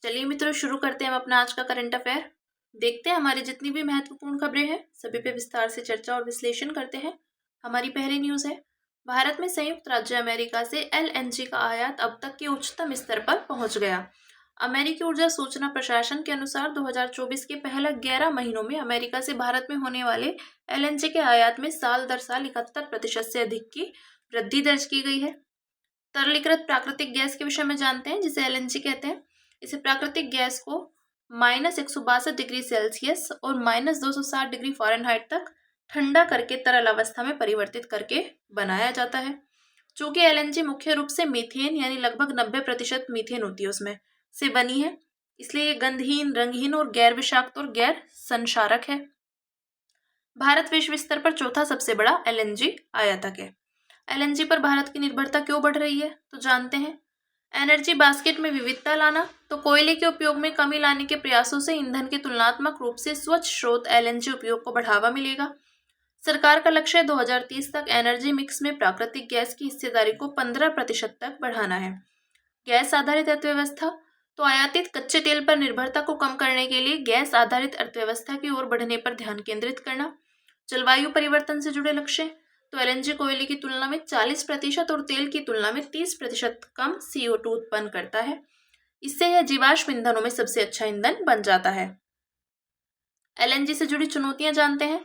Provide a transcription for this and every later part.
चलिए मित्रों, शुरू करते हैं हम अपना आज का करंट अफेयर। देखते हैं हमारी जितनी भी महत्वपूर्ण खबरें हैं सभी पे विस्तार से चर्चा और विश्लेषण करते हैं। हमारी पहली न्यूज़ है, भारत में संयुक्त राज्य अमेरिका से एलएनजी का आयात अब तक के उच्चतम स्तर पर पहुंच गया। अमेरिकी ऊर्जा सूचना प्रशासन के अनुसार 2024 के पहले 11 महीनों में अमेरिका से भारत में होने वाले एलएनजी के आयात में साल दर साल 71% से अधिक की वृद्धि दर्ज की गई है। तरलीकृत प्राकृतिक गैस के विषय में जानते हैं, जिसे एलएनजी कहते हैं। इसे प्राकृतिक गैस को -162 डिग्री सेल्सियस और -260 डिग्री फ़ारेनहाइट तक ठंडा करके तरल अवस्था में परिवर्तित करके बनाया जाता है। चूंकि एलएनजी मुख्य रूप से मीथेन यानी लगभग 90% मीथेन होती है उसमें से बनी है, इसलिए ये गंधहीन, रंगहीन और गैर विषाक्त और गैर संक्षारक है। भारत विश्व स्तर पर चौथा सबसे बड़ा एलएनजी आयातक है। एलएनजी पर भारत की निर्भरता क्यों बढ़ रही है, तो जानते हैं। एनर्जी बास्केट में विविधता लाना, तो कोयले के उपयोग में कमी लाने के प्रयासों से ईंधन के तुलनात्मक रूप से स्वच्छ स्रोत एलएनजी उपयोग को बढ़ावा मिलेगा। सरकार का लक्ष्य 2030 तक एनर्जी मिक्स में प्राकृतिक गैस की हिस्सेदारी को 15% तक बढ़ाना है। गैस आधारित अर्थव्यवस्था, तो आयातित कच्चे तेल पर निर्भरता को कम करने के लिए गैस आधारित अर्थव्यवस्था की ओर बढ़ने पर ध्यान केंद्रित करना। जलवायु परिवर्तन से जुड़े लक्ष्य, तो एलएनजी कोयले की तुलना में 40% और तेल की तुलना में 30% कम CO2 उत्पन्न करता है। इससे यह जीवाश्म ईंधनों में सबसे अच्छा ईंधन बन जाता है। एलएनजी से जुड़ी चुनौतियां जानते हैं,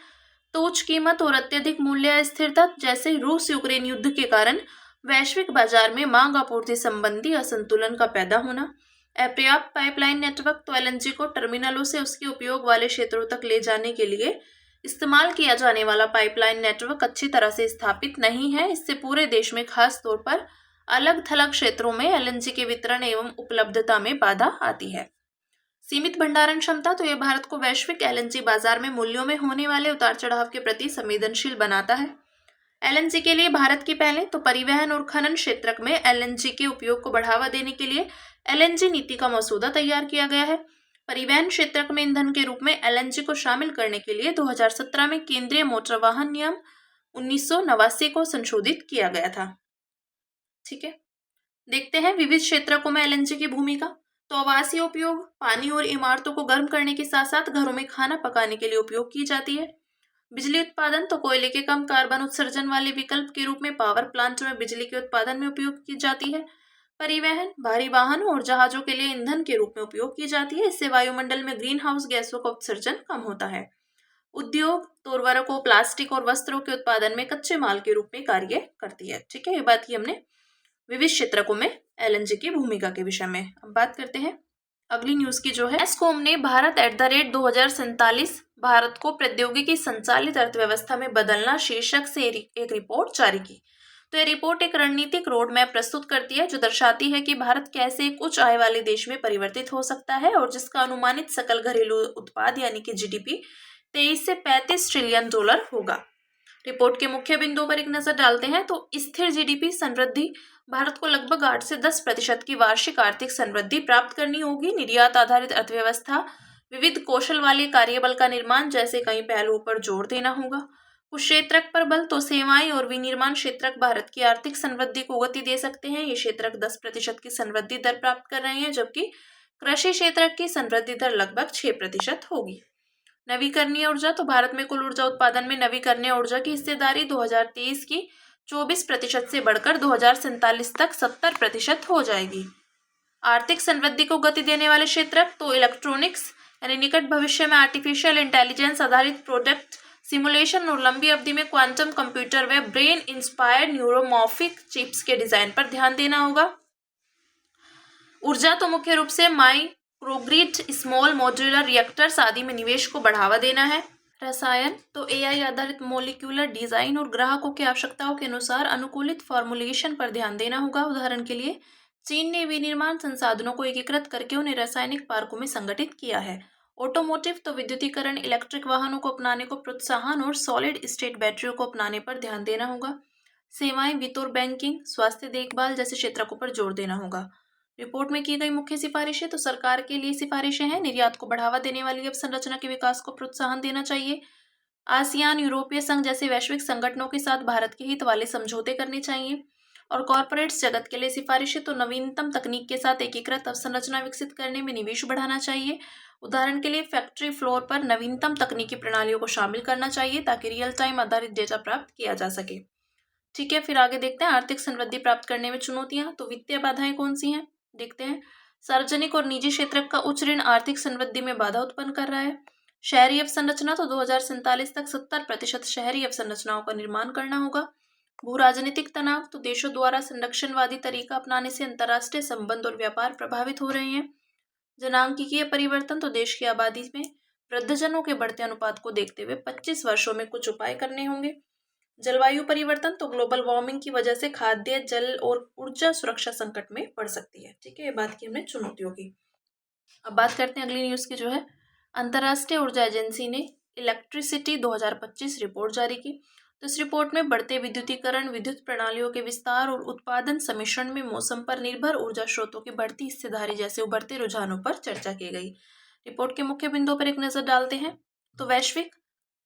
तो उच्च कीमत और अत्यधिक मूल्य अस्थिरता, जैसे रूस यूक्रेन युद्ध के कारण वैश्विक बाजार में मांग आपूर्ति संबंधी असंतुलन का पैदा होना। अपर्याप्त पाइपलाइन नेटवर्क, तो एलएनजी को टर्मिनलों से उसके उपयोग वाले क्षेत्रों तक ले जाने के लिए इस्तेमाल किया जाने वाला पाइपलाइन नेटवर्क अच्छी तरह से स्थापित नहीं है। इससे पूरे देश में खास तौर पर अलग थलग क्षेत्रों में एलएनजी के वितरण एवं उपलब्धता में बाधा आती है। सीमित भंडारण क्षमता, तो यह भारत को वैश्विक एलएनजी बाजार में मूल्यों में होने वाले उतार चढ़ाव के प्रति संवेदनशील बनाता है। एलएनजी के लिए भारत की पहले तो परिवहन और खनन क्षेत्र में एलएनजी के उपयोग को बढ़ावा देने के लिए एलएनजी नीति का मसौदा तैयार किया गया है। परिवहन क्षेत्र में ईंधन के रूप में एलएनजी को शामिल करने के लिए 2017 में केंद्रीय मोटर वाहन नियम 1989 को संशोधित किया गया था। ठीक है, देखते हैं विविध क्षेत्रों में एलएनजी की भूमिका। तो आवासीय उपयोग, पानी और इमारतों को गर्म करने के साथ साथ घरों में खाना पकाने के लिए उपयोग की जाती है। बिजली उत्पादन, तो कोयले के कम कार्बन उत्सर्जन वाले विकल्प के रूप में पावर प्लांट में बिजली के उत्पादन में उपयोग की जाती है। परिवहन, भारी वाहनों और जहाजों के लिए ईंधन के रूप में उपयोग की जाती है। इससे वायुमंडल में ग्रीन हाउस गैसों का उत्सर्जन कम होता है। उद्योग, तो उर्वरकों, प्लास्टिक और वस्त्रों के उत्पादन में कच्चे माल के रूप में कार्य करती है। ठीक है, ये बात की हमने विविध क्षेत्रों में एलएनजी की भूमिका के विषय में। अब बात करते हैं अगली न्यूज की, जो है एस्कोम ने भारत @2047 भारत को प्रौद्योगिकी संचालित अर्थव्यवस्था में बदलना शीर्षक से एक रिपोर्ट जारी की। तो यह रिपोर्ट एक रणनीतिक रोड मैप प्रस्तुत करती है जो दर्शाती है कि भारत कैसे एक उच्च आय वाले देश में परिवर्तित हो सकता है और जिसका अनुमानित सकल घरेलू उत्पाद यानी कि जीडीपी 23 से 35 ट्रिलियन डॉलर होगा। रिपोर्ट के मुख्य बिंदुओं पर एक नजर डालते हैं, तो स्थिर जीडीपी समृद्धि, भारत को लगभग 8 से 10% की वार्षिक आर्थिक समृद्धि प्राप्त करनी होगी। निर्यात आधारित अर्थव्यवस्था, विविध कौशल वाले कार्यबल का निर्माण जैसे कई पहलुओं पर जोर देना होगा। कुछ क्षेत्रक पर बल, तो सेवाएं और विनिर्माण क्षेत्रक भारत की आर्थिक समृद्धि को गति दे सकते हैं। ये क्षेत्रक 10% की समृद्धि दर प्राप्त कर रहे हैं, जबकि कृषि क्षेत्रक की समृद्धि दर लगभग 6% होगी। नवीकरणीय ऊर्जा, तो भारत में कुल ऊर्जा उत्पादन में नवीकरणीय ऊर्जा की हिस्सेदारी 2023 की 24% से बढ़कर 2047 तक 70% हो जाएगी। आर्थिक समृद्धि को गति देने वाले क्षेत्र, तो इलेक्ट्रॉनिक्स यानी निकट भविष्य में आर्टिफिशियल इंटेलिजेंस आधारित प्रोडक्ट सिमुलेशन और लंबी अवधि में क्वांटम कंप्यूटर व ब्रेन इंस्पायर्ड न्यूरोमॉर्फिक चिप्स के डिजाइन पर ध्यान देना होगा। ऊर्जा, तो मुख्य रूप से माइक्रोग्रिड, स्मॉल मॉड्यूलर रिएक्टर्स आदि में निवेश को बढ़ावा देना है। रसायन, तो एआई आधारित मॉलिक्यूलर डिजाइन और ग्राहकों की आवश्यकताओं के अनुसार अनुकूलित फॉर्मुलेशन पर ध्यान देना होगा। उदाहरण के लिए चीन ने विनिर्माण संसाधनों को एकीकृत करके उन्हें रासायनिक पार्कों में संगठित किया है। ऑटोमोटिव, तो विद्युतीकरण, इलेक्ट्रिक वाहनों को अपनाने को प्रोत्साहन और सॉलिड स्टेट बैटरियों को अपनाने पर ध्यान देना होगा। सेवाएं, वित्त और बैंकिंग, स्वास्थ्य देखभाल जैसे क्षेत्रों पर जोर देना होगा। रिपोर्ट में की गई मुख्य सिफारिशें, तो सरकार के लिए सिफारिशें हैं। निर्यात को बढ़ावा देने वाली अवसंरचना के विकास को प्रोत्साहन देना चाहिए। आसियान, यूरोपीय संघ जैसे वैश्विक संगठनों के साथ भारत के हित वाले समझौते करने चाहिए। और कॉरपोरेट्स जगत के लिए सिफारिश है तो नवीनतम तकनीक के साथ एकीकृत अवसंरचना विकसित करने में निवेश बढ़ाना चाहिए। उदाहरण के लिए फैक्ट्री फ्लोर पर नवीनतम तकनीकी प्रणालियों को शामिल करना चाहिए ताकि रियल टाइम आधारित डेटा प्राप्त किया जा सके। ठीक है, फिर आगे देखते हैं आर्थिक समृद्धि प्राप्त करने में चुनौतियां। तो वित्तीय बाधाएं कौन सी हैं, देखते हैं। सार्वजनिक और निजी क्षेत्र का उच्च ऋण आर्थिक समृद्धि में बाधा उत्पन्न कर रहा है। शहरी अवसंरचना तो 2047 तक 70% शहरी अवसंरचनाओं का निर्माण करना होगा। भू राजनीतिक तनाव तो देशों द्वारा संरक्षणवादी तरीका अपनाने से अंतर्राष्ट्रीय संबंध और व्यापार प्रभावित हो रहे हैं। जनांकीय परिवर्तन तो देश की आबादी में वृद्धजनों के बढ़ते अनुपात को देखते हुए 25 वर्षों में कुछ उपाय करने होंगे। जलवायु परिवर्तन तो ग्लोबल वार्मिंग की वजह से खाद्य, जल और ऊर्जा सुरक्षा संकट में पड़ सकती है। ठीक है, ये बात की हमने चुनौतियों की। अब बात करते हैं अगली न्यूज़ की, जो है अंतर्राष्ट्रीय ऊर्जा एजेंसी ने इलेक्ट्रिसिटी 2025 रिपोर्ट जारी की। तो इस रिपोर्ट में बढ़ते विद्युतीकरण, विद्युत प्रणालियों के विस्तार और उत्पादन सम्मिश्रण में मौसम पर निर्भर ऊर्जा स्रोतों की बढ़ती हिस्सेदारी जैसे उभरते रुझानों पर चर्चा की गई। रिपोर्ट के मुख्य बिंदुओं पर एक नजर डालते हैं। तो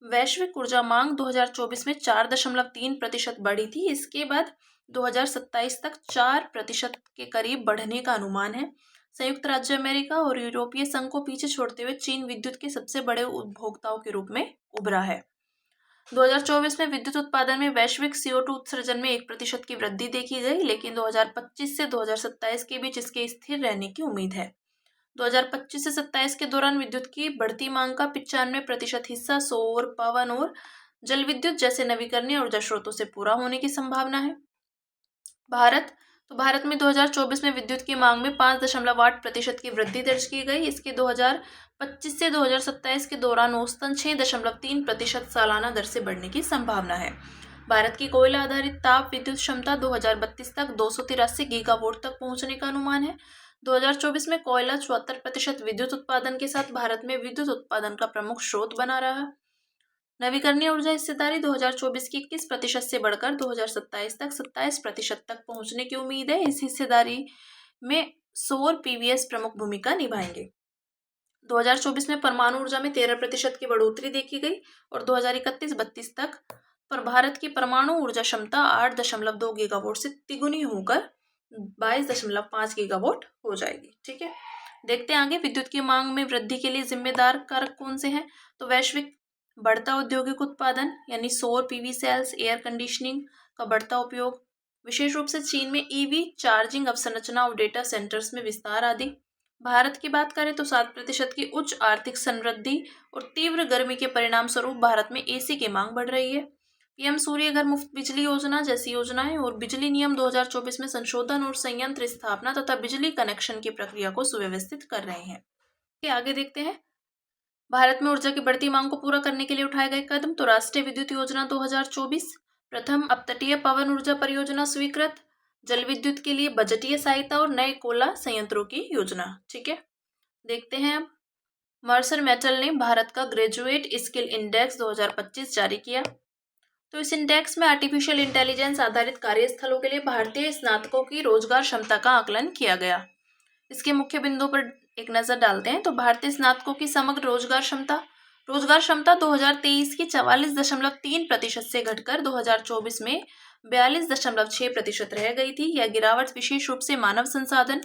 वैश्विक ऊर्जा मांग 2024 में 4.3% बढ़ी थी। इसके बाद 2027 तक 4% के करीब बढ़ने का अनुमान है। संयुक्त राज्य अमेरिका और यूरोपीय संघ को पीछे छोड़ते हुए चीन विद्युत के सबसे बड़े उपभोक्ताओं के रूप में उभरा है। 2024 में विद्युत उत्पादन में वैश्विक CO2 उत्सर्जन में 1% की वृद्धि देखी गई, लेकिन 2025 से 2027 के बीच इसके स्थिर रहने की उम्मीद है। 2025 से 27 के दौरान विद्युत की बढ़ती मांग का 95% हिस्सा सौर, पवन और जल विद्युत जैसे नवीकरणीय ऊर्जा स्रोतों से पूरा होने की संभावना है। भारत में 2024 में विद्युत की मांग में 5.8% की वृद्धि दर्ज की गई। इसके 2025 से 2027 के दौरान औसतन 6.3% सालाना दर से बढ़ने की संभावना है। भारत की कोयला आधारित ताप विद्युत क्षमता 2032 तक 283 गीगावाट तक पहुंचने का अनुमान है। 2024 में कोयला 74% विद्युत उत्पादन के साथ भारत में विद्युत उत्पादन का प्रमुख स्रोत बना रहा। नवीकरणीय ऊर्जा हिस्सेदारी 2024 की 21% से बढ़कर 2027 तक 27% तक पहुंचने की उम्मीद है। इस हिस्सेदारी में सौर PVS प्रमुख भूमिका निभाएंगे। 2024 में परमाणु ऊर्जा में 13% की बढ़ोतरी देखी गई और 2031-32 तक पर भारत की परमाणु ऊर्जा क्षमता 8.2 गीगावाट से तिगुनी होकर 22.5 गीगावाट हो जाएगी। ठीक है, देखते हैं आगे विद्युत की मांग में वृद्धि के लिए जिम्मेदार कारक कौन से हैं। तो वैश्विक बढ़ता औद्योगिक उत्पादन यानी सौर PV सेल्स, एयर कंडीशनिंग का बढ़ता उपयोग, विशेष रूप से चीन में EV चार्जिंग अवसंरचना और डेटा सेंटर्स में विस्तार आदि। भारत की बात करें तो 7% की उच्च आर्थिक समृद्धि और तीव्र गर्मी के परिणाम स्वरूप भारत में AC की मांग बढ़ रही है। PM सूर्य घर मुफ्त बिजली योजना जैसी योजनाएं और बिजली नियम 2024 में संशोधन और संयंत्र स्थापना तथा बिजली कनेक्शन की प्रक्रिया को सुव्यवस्थित कर रहे हैं। आगे देखते हैं भारत में ऊर्जा की बढ़ती मांग को पूरा करने के लिए उठाए गए कदम। तो राष्ट्रीय विद्युत योजना 2024, प्रथम अपतटीय पवन ऊर्जा परियोजना स्वीकृत, जल विद्युत के लिए बजटीय सहायता और नए कोयला संयंत्रों की योजना। ठीक है, देखते हैं अब मर्सर मेटल ने भारत का ग्रेजुएट स्किल इंडेक्स 2025 जारी किया। तो इस इंडेक्स में आर्टिफिशियल इंटेलिजेंस आधारित कार्यस्थलों के लिए भारतीय स्नातकों की रोजगार क्षमता का आकलन किया गया। इसके मुख्य बिंदुओं पर एक नजर डालते हैं। तो भारतीय स्नातकों की समग्र रोजगार क्षमता 2023 की 44.3% से घटकर 2024 में 42.6% रह गई थी। यह गिरावट विशेष रूप से मानव संसाधन,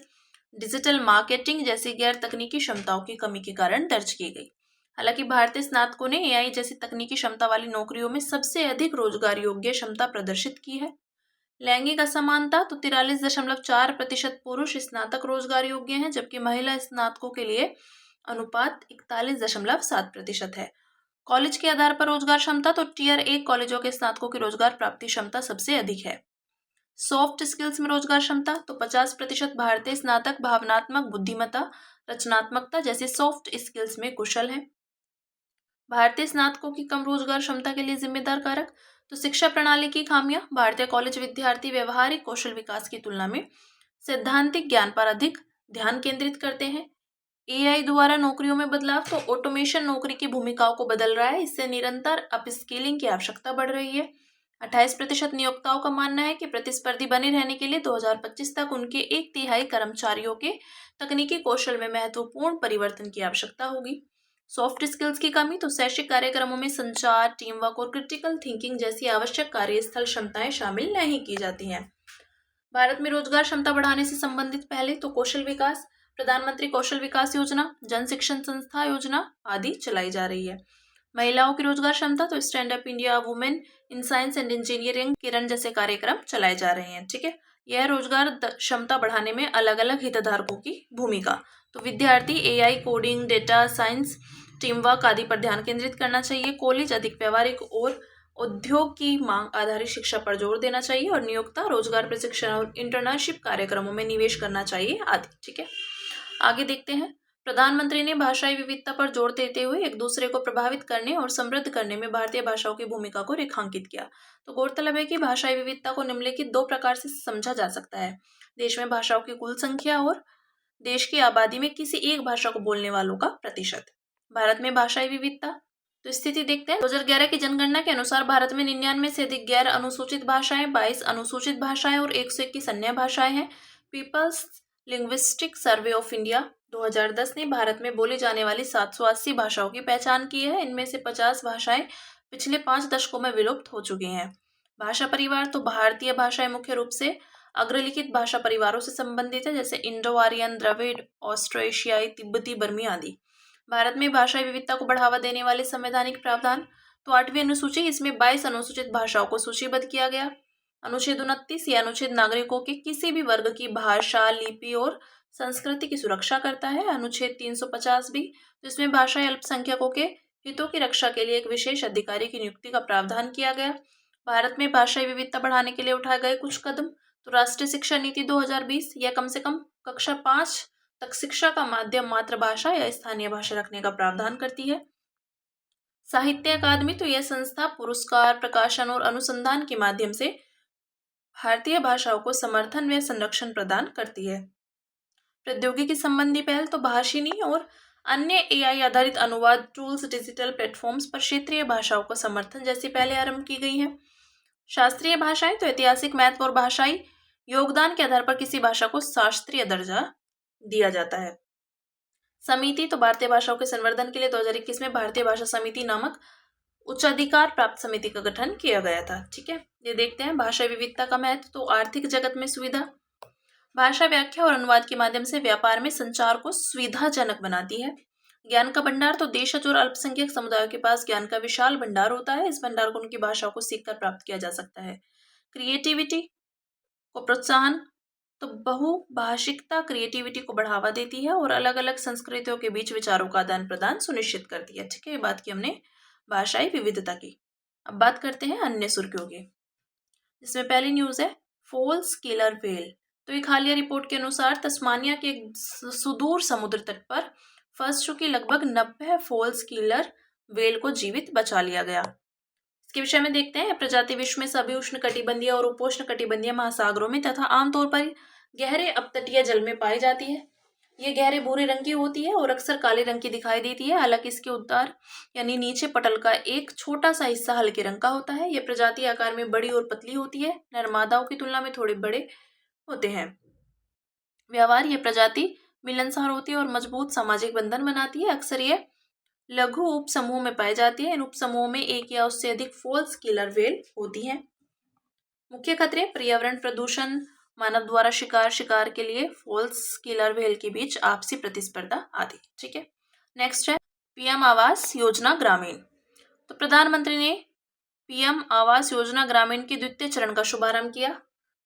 डिजिटल मार्केटिंग जैसी गैर तकनीकी क्षमताओं की कमी के कारण दर्ज की गई। हालांकि भारतीय स्नातकों ने AI जैसी तकनीकी क्षमता वाली नौकरियों में सबसे अधिक रोजगार योग्य क्षमता प्रदर्शित की है। लैंगिक असमानता तो 43.4% पुरुष स्नातक रोजगार योग्य हैं, जबकि महिला स्नातकों के लिए अनुपात 41.7% है। कॉलेज के आधार पर रोजगार क्षमता तो Tier 1 कॉलेजों के स्नातकों की रोजगार प्राप्ति क्षमता सबसे अधिक है। सॉफ्ट स्किल्स में रोजगार क्षमता तो 50% भारतीय स्नातक भावनात्मक बुद्धिमत्ता, रचनात्मकता जैसे सॉफ्ट स्किल्स में कुशल हैं। भारतीय स्नातकों की कम रोजगार क्षमता के लिए जिम्मेदार कारक तो शिक्षा प्रणाली की खामियां, भारतीय कॉलेज विद्यार्थी व्यवहारिक कौशल विकास की तुलना में सैद्धांतिक ज्ञान पर अधिक ध्यान केंद्रित करते हैं। AI द्वारा नौकरियों में बदलाव तो ऑटोमेशन नौकरी की भूमिकाओं को बदल रहा है। इससे निरंतर अपस्किलिंग की आवश्यकता बढ़ रही है। 28% नियोक्ताओं का मानना है कि प्रतिस्पर्धी बने रहने के लिए 2025 तक उनके 1/3 कर्मचारियों के तकनीकी कौशल में महत्वपूर्ण परिवर्तन की आवश्यकता होगी। सॉफ्ट स्किल्स की कमी तो शैक्षिक कार्यक्रमों में संचार, टीम वर्क और क्रिटिकल थिंकिंग जैसी आवश्यक कार्यस्थल क्षमताएं शामिल नहीं की जाती हैं। भारत में रोजगार क्षमता बढ़ाने से संबंधित पहले तो कौशल विकास, प्रधानमंत्री कौशल विकास योजना, जन शिक्षण संस्था योजना आदि चलाई जा रही है। महिलाओं की रोजगार क्षमता तो stand up India, women in science and engineering, Kiran जैसे कार्यक्रम चलाए जा रहे हैं। ठीक है, यह रोजगार क्षमता बढ़ाने में अलग अलग हितधारकों की भूमिका, तो विद्यार्थी AI, coding, data science, team work आदि पर ध्यान केंद्रित करना चाहिए। कॉलेज अधिक व्यवहारिक और उद्योग की मांग आधारित शिक्षा पर जोर देना चाहिए और नियोक्ता रोजगार प्रशिक्षण और इंटर्नशिप कार्यक्रमों में निवेश करना चाहिए आदि। ठीक है, आगे देखते हैं। प्रधानमंत्री ने भाषाई विविधता पर जोर देते हुए एक दूसरे को प्रभावित करने और समृद्ध करने में भारतीय भाषाओं की भूमिका को रेखांकित किया। तो गौरतलब है कि भाषाई विविधता को निम्नलिखित दो प्रकार से समझा जा सकता है: देश में भाषाओं की कुल संख्या और देश की आबादी में किसी एक भाषा को बोलने वालों का प्रतिशत। भारत में भाषाई विविधता तो स्थिति देखते हैं। 2011 की जनगणना के अनुसार भारत में 99 से अधिक गैर अनुसूचित भाषाएं, 22 अनुसूचित भाषाएं और 121 अन्य भाषाएं हैं। People's Linguistic Survey of India 2010 ने भारत में बोली जाने वाली 780 भाषाओं की पहचान की है। इनमें से 50 भाषाएं पिछले 5 दशकों में विलुप्त हो चुकी हैं। भाषा परिवार तो भारतीय भाषाएं मुख्य रूप से अग्रलिखित भाषा परिवारों से संबंधित है, जैसे इंडो आर्यन, द्रविड़, ऑस्ट्रोएशियाई, तिब्बती, बर्मी आदि। भारत में भाषाई विविधता को बढ़ावा देने वाले संवैधानिक प्रावधान तो 8वीं अनुसूची, इसमें 22 अनुसूचित भाषाओं को सूचीबद्ध किया गया। अनुच्छेद 29 यह अनुच्छेद नागरिकों के किसी भी वर्ग की भाषा, लिपि और संस्कृति की सुरक्षा करता है। अनुच्छेद 350 भी, जिसमें भाषाई अल्पसंख्यकों के हितों की रक्षा के लिए एक विशेष अधिकारी की नियुक्ति का प्रावधान किया गया। भारत में भाषाई विविधता बढ़ाने के लिए उठाए गए कुछ कदम तो राष्ट्रीय शिक्षा नीति 2020, यह कम से कम कक्षा 5 तक शिक्षा का माध्यम मातृभाषा या स्थानीय भाषा रखने का प्रावधान करती है। साहित्य अकादमी तो यह संस्था पुरस्कार, प्रकाशन और अनुसंधान के माध्यम से भारतीय भाषाओं को समर्थन व संरक्षण प्रदान करती है। प्रौद्योगिकी संबंधी पहल तो भाषिनी और अन्य एआई आधारित अनुवाद टूल्स, डिजिटल प्लेटफॉर्म्स पर क्षेत्रीय भाषाओं को समर्थन जैसी पहलें आरंभ की गई हैं। शास्त्रीय भाषाएं तो ऐतिहासिक महत्व और भाषाई योगदान के आधार पर किसी भाषा को शास्त्रीय दर्जा दिया जाता है। समिति तो भारतीय भाषाओं के संवर्धन के लिए 2021 में भारतीय भाषा समिति नामक उच्चाधिकार प्राप्त समिति का गठन किया गया था। ठीक है, ये देखते हैं भाषा विविधता का महत्व तो आर्थिक जगत में सुविधा। भाषा व्याख्या और अनुवाद के माध्यम से व्यापार में संचार को सुविधाजनक बनाती है। ज्ञान का भंडार तो देशज और अल्पसंख्यक समुदायों के पास ज्ञान का विशाल भंडार होता है। इस भंडार को उनकी भाषाओं को सीखकर प्राप्त किया जा सकता है। क्रिएटिविटी को प्रोत्साहन तो बहुभाषिकता क्रिएटिविटी को बढ़ावा देती है और अलग अलग संस्कृतियों के बीच विचारों का आदान प्रदान सुनिश्चित करती है। ठीक है, ये बात की हमने भाषाई विविधता की। अब बात करते हैं अन्य सुर्खियों की, जिसमें पहली न्यूज है फॉल्स किलर व्हेल। तो एक हालिया रिपोर्ट के अनुसार तस्मानिया के एक सुदूर समुद्र तट पर फंस चुकी लगभग 90 फॉल्स किलर व्हेल को जीवित बचा लिया गया। इसके विषय में देखते हैं। प्रजाति विश्व में सभी उष्ण कटिबंधीय और उपोष्ण कटिबंधीय महासागरों में तथा आमतौर पर गहरे अपतटीय जल में पाई जाती है। ये गहरे भूरे रंग की होती है और अक्सर काले रंग की दिखाई देती है। हालांकि इसके उद्गार यानी नीचे पटल का एक छोटा सा हिस्सा हल्के रंग का होता है। यह प्रजाति आकार में बड़ी और पतली होती है, नरमादाओं की तुलना में थोड़े बड़े होते हैं। व्यवहार, यह प्रजाति मिलनसार होती है और मजबूत सामाजिक बंधन बनाती है। अक्सर यह लघु उप समूह में पाई जाती है। इन उप समूहों में एक या उससे अधिक फॉल्स किलर व्हेल होती हैं। मुख्य खतरे पर्यावरण प्रदूषण, मानव द्वारा शिकार, शिकार के लिए फॉल्स किलर व्हेल के बीच आपसी प्रतिस्पर्धा आदि। ठीक है, नेक्स्ट है पीएम आवास योजना ग्रामीण। तो प्रधानमंत्री ने पीएम आवास योजना ग्रामीण के द्वितीय चरण का शुभारंभ किया।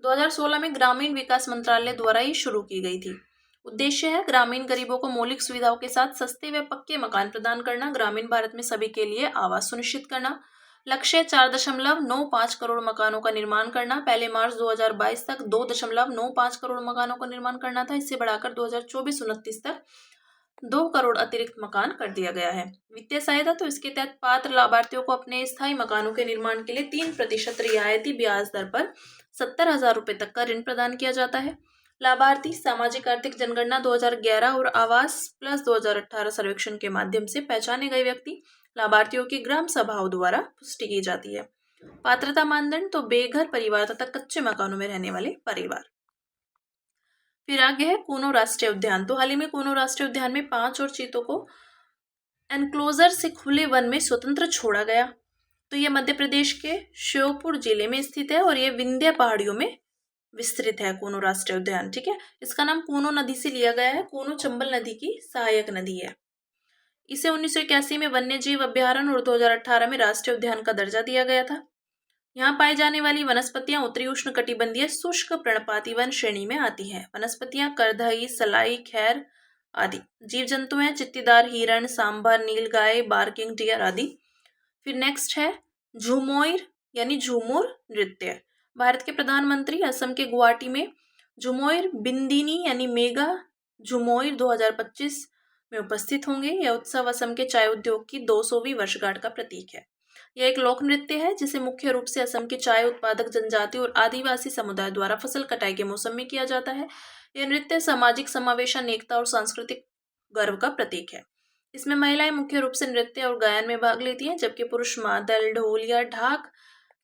2016 में ग्रामीण विकास मंत्रालय द्वारा ये शुरू की गई थी। उद्देश्य है ग्रामीण गरीबों को मौलिक सुविधाओं के साथ सस्ते व पक्के मकान प्रदान करना, ग्रामीण भारत में सभी के लिए आवास सुनिश्चित करना। लक्ष्य 4.95 करोड़ मकानों का निर्माण करना। पहले मार्च 2022 तक 2.95 करोड़ मकानों का निर्माण करना था। इससे बढ़ाकर 2024-29 तक 2 करोड़ अतिरिक्त मकान कर दिया गया है। वित्तीय सहायता तो इसके तहत पात्र लाभार्थियों को अपने स्थायी मकानों के निर्माण के लिए 3% रियायती ब्याज दर पर 70,000 रुपये तक का ऋण प्रदान किया जाता है। लाभार्थी सामाजिक आर्थिक जनगणना 2011 और आवास प्लस 2018 सर्वेक्षण के माध्यम से पहचाने गए व्यक्ति लाभार्थियों की ग्राम सभाओं द्वारा पुष्टि की जाती है। पात्रता मानदंड तो बेघर परिवार तथा कच्चे मकानों में रहने वाले परिवार। फिर आगे है कूनो राष्ट्रीय उद्यान। तो हाल ही में कूनो राष्ट्रीय उद्यान में 5 और चीतों को एनक्लोजर से खुले वन में स्वतंत्र छोड़ा गया। तो यह मध्य प्रदेश के श्योपुर जिले में स्थित है और यह विंध्य पहाड़ियों में विस्तृत है कूनो राष्ट्रीय उद्यान। ठीक है, इसका नाम कूनो नदी से लिया गया है। कूनो चंबल नदी की सहायक नदी है। इसे 1981 में वन्य जीव अभ्यारण्य और 2018 में राष्ट्रीय उद्यान का दर्जा दिया गया था। यहाँ पाई जाने वाली वनस्पतियां उत्तरी उष्ण कटिबंधीय शुष्क पर्णपाती वन श्रेणी में आती हैं। वनस्पतियां करदई, सलाई, खैर आदि। जीव जंतु हैं चित्तीदार हिरण, सांभर, नीलगाय, बार्किंग डियर आदि। फिर नेक्स्ट है झूमोर यानी झूमर नृत्य। भारत के प्रधानमंत्री असम के गुवाहाटी में झूमोर बिंदिनी यानी मेगा झूमोर 2025 में उपस्थित होंगे। यह उत्सव असम के चाय उद्योग की 200वीं वर्षगांठ का प्रतीक है। यह एक लोक नृत्य है जिसे मुख्य रूप से असम के चाय उत्पादक जनजाति और आदिवासी समुदाय द्वारा फसल कटाई के मौसम में किया जाता है। यह नृत्य सामाजिक समावेशन, एकता और सांस्कृतिक गर्व का प्रतीक है। इसमें महिलाएं मुख्य रूप से नृत्य और गायन में भाग लेती हैं, जबकि पुरुष मादल, ढोलिया, ढाक,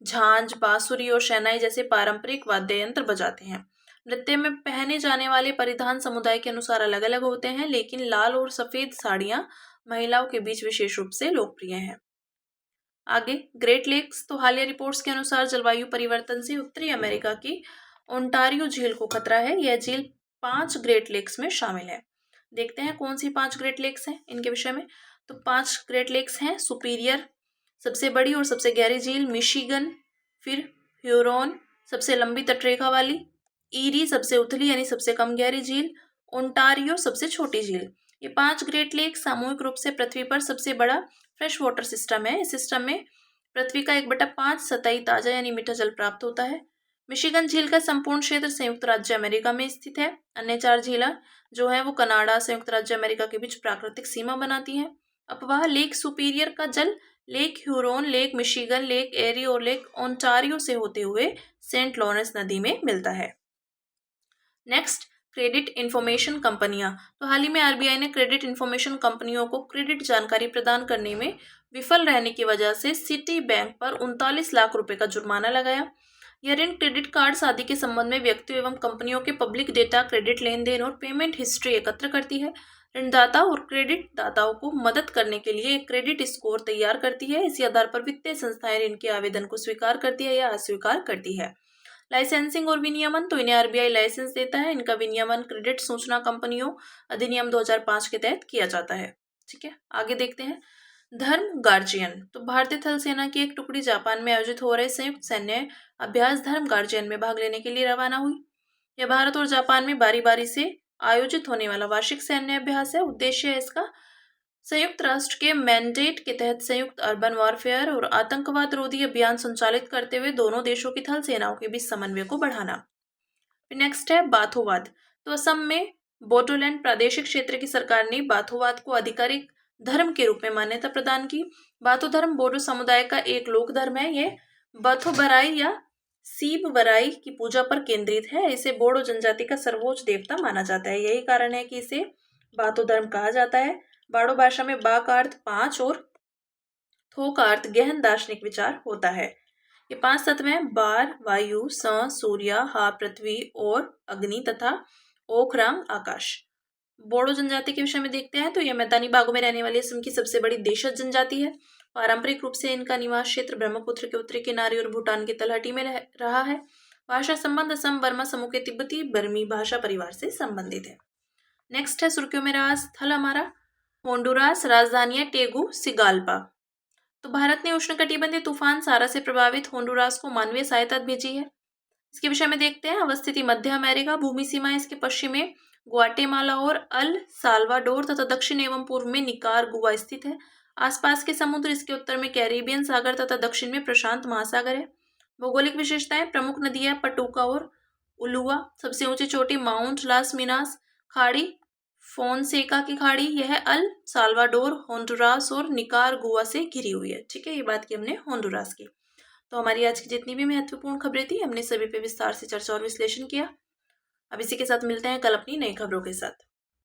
झांझ, बांसुरी और शहनाई जैसे पारंपरिक वाद्य यंत्र बजाते हैं। नृत्य में पहने जाने वाले परिधान समुदाय के अनुसार अलग अलग होते हैं, लेकिन लाल और सफेद साड़ियां महिलाओं के बीच विशेष रूप से लोकप्रिय हैं। आगे ग्रेट लेक्स। तो हालिया रिपोर्ट्स के अनुसार जलवायु परिवर्तन से उत्तरी अमेरिका की ओंटारियो झील को खतरा है। यह झील 5 ग्रेट लेक्स में शामिल है। देखते हैं कौन सी 5 ग्रेट लेक्स हैं इनके विषय में। तो 5 ग्रेट लेक्स हैं सुपीरियर सबसे बड़ी और सबसे गहरी झील, मिशिगन, फिर ह्यूरोन सबसे लंबी तटरेखा वाली, ईरी सबसे उथली यानी सबसे कम गहरी झील, ओंटारियो सबसे छोटी झील। ये 5 ग्रेट लेक सामूहिक रूप से पृथ्वी पर सबसे बड़ा फ्रेश वाटर सिस्टम है। इस सिस्टम में पृथ्वी का 1/5 सतही ताजा यानी मीठा जल प्राप्त होता है। मिशिगन झील का संपूर्ण क्षेत्र संयुक्त राज्य अमेरिका में स्थित है। अन्य 4 झीलें जो है वो कनाडा, संयुक्त राज्य अमेरिका के बीच प्राकृतिक सीमा बनाती हैं। अपवाह लेक सुपीरियर का जल Lake Huron, Lake Michigan, Lake Erie और लेक ओंटारियो से होते हुए सेंट लॉरेंस नदी में मिलता है। नेक्स्ट, क्रेडिट इंफॉर्मेशन कंपनियां। तो हाल ही में आरबीआई ने क्रेडिट इंफॉर्मेशन कंपनियों को क्रेडिट जानकारी प्रदान करने में विफल रहने की वजह से सिटी बैंक पर 39 लाख रुपए का जुर्माना लगाया। यह ऋण, क्रेडिट कार्ड्स आदि के संबंध में व्यक्तियों एवं कंपनियों के पब्लिक डेटा, क्रेडिट लेन देन और पेमेंट हिस्ट्री एकत्र करती है। ऋणदाता और क्रेडिट दाताओं को मदद करने के लिए एक क्रेडिट स्कोर तैयार करती है। इसी आधार पर वित्तीय संस्थाएं ऋण के आवेदन को स्वीकार करती है या अस्वीकार करती है। लाइसेंसिंग और विनियमन। तो इन्हें आरबीआई लाइसेंस देता है। इनका विनियमन क्रेडिट सूचना कंपनियों अधिनियम 2005 के तहत किया जाता है। ठीक है, आगे देखते हैं धर्म गार्जियन। तो भारतीय थल सेना की एक टुकड़ी जापान में आयोजित हो रहे संयुक्त सैन्य अभ्यास धर्म गार्जियन में भाग लेने के लिए रवाना हुई। यह भारत और जापान में बारी बारी से आयोजित होने वाला वार्षिक सैन्य अभ्यास है। उद्देश्य है इसका संयुक्त राष्ट्र के मैंडेट के तहत संयुक्त अर्बन वॉरफेयर और आतंकवाद रोधी अभियान संचालित करते हुए दोनों देशों की थल सेनाओं के बीच समन्वय को बढ़ाना। फिर नेक्स्ट है बाथोवाद। तो असम में बोडोलैंड प्रादेशिक क्षेत्र की सरकार ने बाथोवाद को आधिकारिक धर्म के रूप में मान्यता प्रदान की। बाथो धर्म बोडो समुदाय का एक लोक धर्म है। ये बाथोबराई या सीबवराई की पूजा पर केंद्रित है। इसे बोडो जनजाति का सर्वोच्च देवता माना जाता है। यही कारण है कि इसे बाथो धर्म कहा जाता है। बाडो भाषा में बा का अर्थ 5 और थो का अर्थ गहन दार्शनिक विचार होता है। ये 5 तत्व हैं बार, वायु, सूर्य, हा पृथ्वी और अग्नि तथा ओखरांग आकाश। बोडो जनजाति के विषय में देखते हैं तो यह मैदानी भागों में रहने वाली असम की सबसे बड़ी देशज जनजाति है। पारंपरिक रूप से इनका निवास क्षेत्र ब्रह्मपुत्र के उत्तरी किनारे और भूटान की तलहटी में रहा है। भाषा संबंध असम बर्मा समूह के तिब्बती बर्मी भाषा परिवार से संबंधित है। नेक्स्ट है सुर्खियों में स्थल हमारा होंडुरास, राजधानी है टेगु सिगाल्पा। तो भारत ने उष्णकटिबंधीय तूफान सारा से प्रभावित होंडुरास को मानवीय सहायता भेजी है। इसके विषय में देखते हैं। अवस्थिति मध्य अमेरिका, भूमि सीमा इसके पश्चिम में ग्वाटेमाला और अल साल्वाडोर तथा दक्षिण एवं पूर्व में निकारागुआ स्थित है। आसपास के समुद्र इसके उत्तर में कैरिबियन सागर तथा दक्षिण में प्रशांत महासागर है। भौगोलिक विशेषताएं, प्रमुख नदियां पटुका और उलुआ, सबसे ऊंची चोटी माउंट लास मिनास, खाड़ी फोनसेका की खाड़ी, यह अल साल्वाडोर, होंडुरास और निकारागुआ से घिरी हुई है। ठीक है, ये बात की हमने होंडुरास की। तो हमारी आज की जितनी भी महत्वपूर्ण खबरें थी हमने सभी पे विस्तार से चर्चा और विश्लेषण किया। अब इसी के साथ मिलते हैं कल अपनी नई खबरों के साथ।